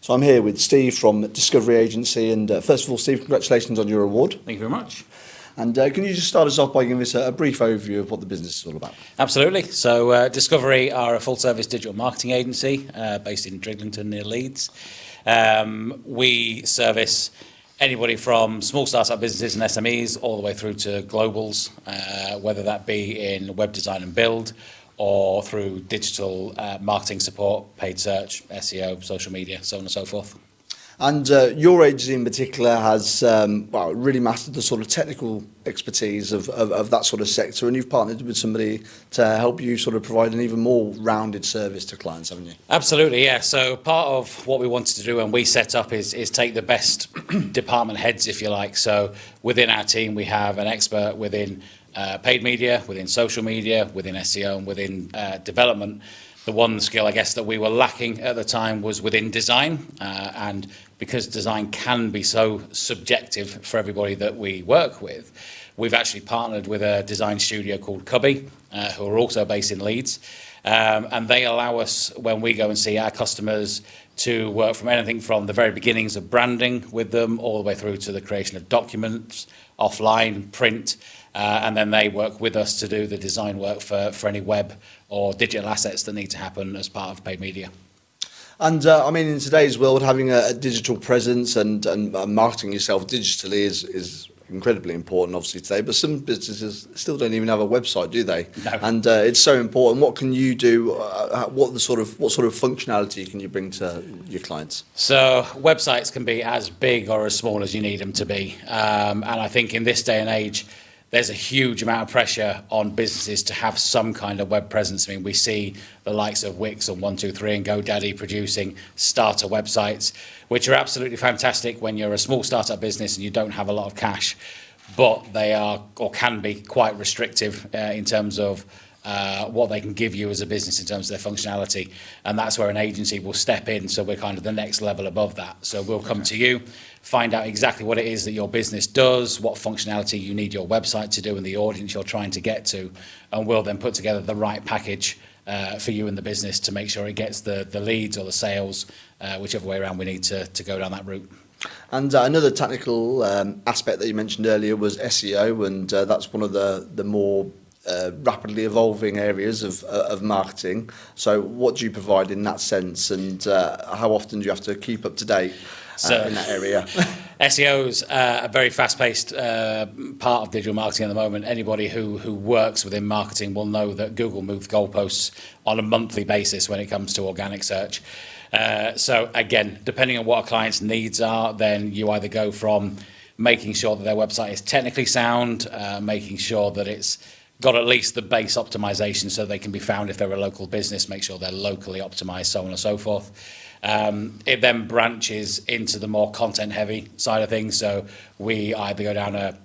So I'm here with Steve from Discovery Agency, and first of all, Steve, congratulations on your award. Thank you very much. And can you just start us off by giving us a brief overview of what the business is all about? Absolutely. So Discovery are a full-service digital marketing agency based in Driglington near Leeds. We service anybody from small startup businesses and SMEs all the way through to globals, whether that be in web design and build or through digital marketing support, paid search, SEO, social media, so on and so forth. And your agency in particular has really mastered the sort of technical expertise of that sort of sector, and you've partnered with somebody to help you sort of provide an even more rounded service to clients, haven't you? Absolutely, yeah. So part of what we wanted to do when we set up is take the best department heads, if you like. So within our team, we have an expert within paid media, within social media, within SEO, and within development. The one skill, I guess, that we were lacking at the time was within design, and because design can be so subjective for everybody that we work with, we've actually partnered with a design studio called Cubby, who are also based in Leeds, and they allow us, when we go and see our customers, to work from anything from the very beginnings of branding with them all the way through to the creation of documents, offline, print, and then they work with us to do the design work for any web or digital assets that need to happen as part of paid media. And I mean, in today's world, having a digital presence and marketing yourself digitally is incredibly important, obviously, today. But some businesses still don't even have a website, do they? No. And it's so important. What can you do? What sort of functionality can you bring to your clients? So websites can be as big or as small as you need them to be. And I think in this day and age, there's a huge amount of pressure on businesses to have some kind of web presence. I mean, we see the likes of Wix and 123 and GoDaddy producing starter websites, which are absolutely fantastic when you're a small startup business and you don't have a lot of cash, but they are or can be quite restrictive in terms of what they can give you as a business in terms of their functionality, and that's where an agency will step in. So we're kind of the next level above that. So we'll come to you, find out exactly what it is that your business does, what functionality you need your website to do and the audience you're trying to get to, and we'll then put together the right package for you and the business to make sure it gets the leads or the sales, whichever way around we need to go down that route. And another technical aspect that you mentioned earlier was SEO, and that's one of the more rapidly evolving areas of marketing. So what do you provide in that sense, and how often do you have to keep up to date in that area? SEO is a very fast-paced part of digital marketing at the moment. Anybody who works within marketing will know that Google moves goalposts on a monthly basis when it comes to organic search. So again, depending on what a client's needs are, then you either go from making sure that their website is technically sound, making sure that it's got at least the base optimization so they can be found if they're a local business, make sure they're locally optimized, so on and so forth. It then branches into the more content-heavy side of things. So we either go down a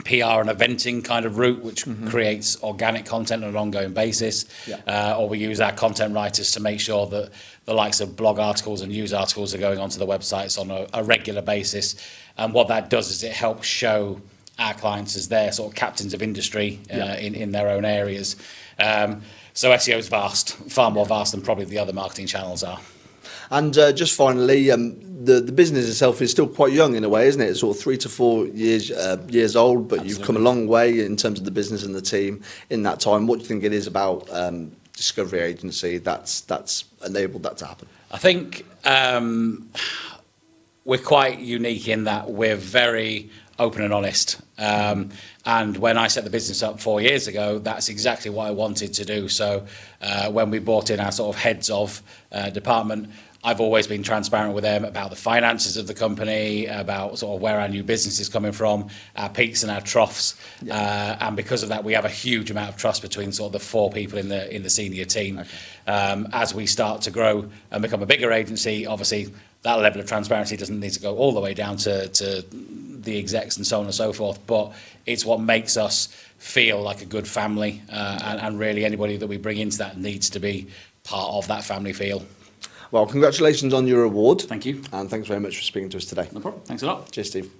PR and eventing kind of route, which creates organic content on an ongoing basis, or we use our content writers to make sure that the likes of blog articles and news articles are going onto the websites on a regular basis. And what that does is it helps show our clients as their sort of captains of industry in their own areas. So SEO is vast, far more vast than probably the other marketing channels are. And just finally, the business itself is still quite young in a way, isn't it? It's sort of 3 to 4 years old, but Absolutely. You've come a long way in terms of the business and the team in that time. What do you think it is about Discovery Agency that's enabled that to happen? I think we're quite unique in that we're very open and honest. And when I set the business up 4 years ago, that's exactly what I wanted to do. So when we brought in our sort of heads of department, I've always been transparent with them about the finances of the company, about sort of where our new business is coming from, our peaks and our troughs. And because of that, we have a huge amount of trust between sort of the 4 people in the senior team. Okay. As we start to grow and become a bigger agency, obviously that level of transparency doesn't need to go all the way down to the execs and so on and so forth, but it's what makes us feel like a good family, and really anybody that we bring into that needs to be part of that family feel. Well, congratulations on your award. Thank you. And thanks very much for speaking to us today. No problem. Thanks a lot. Cheers, Steve.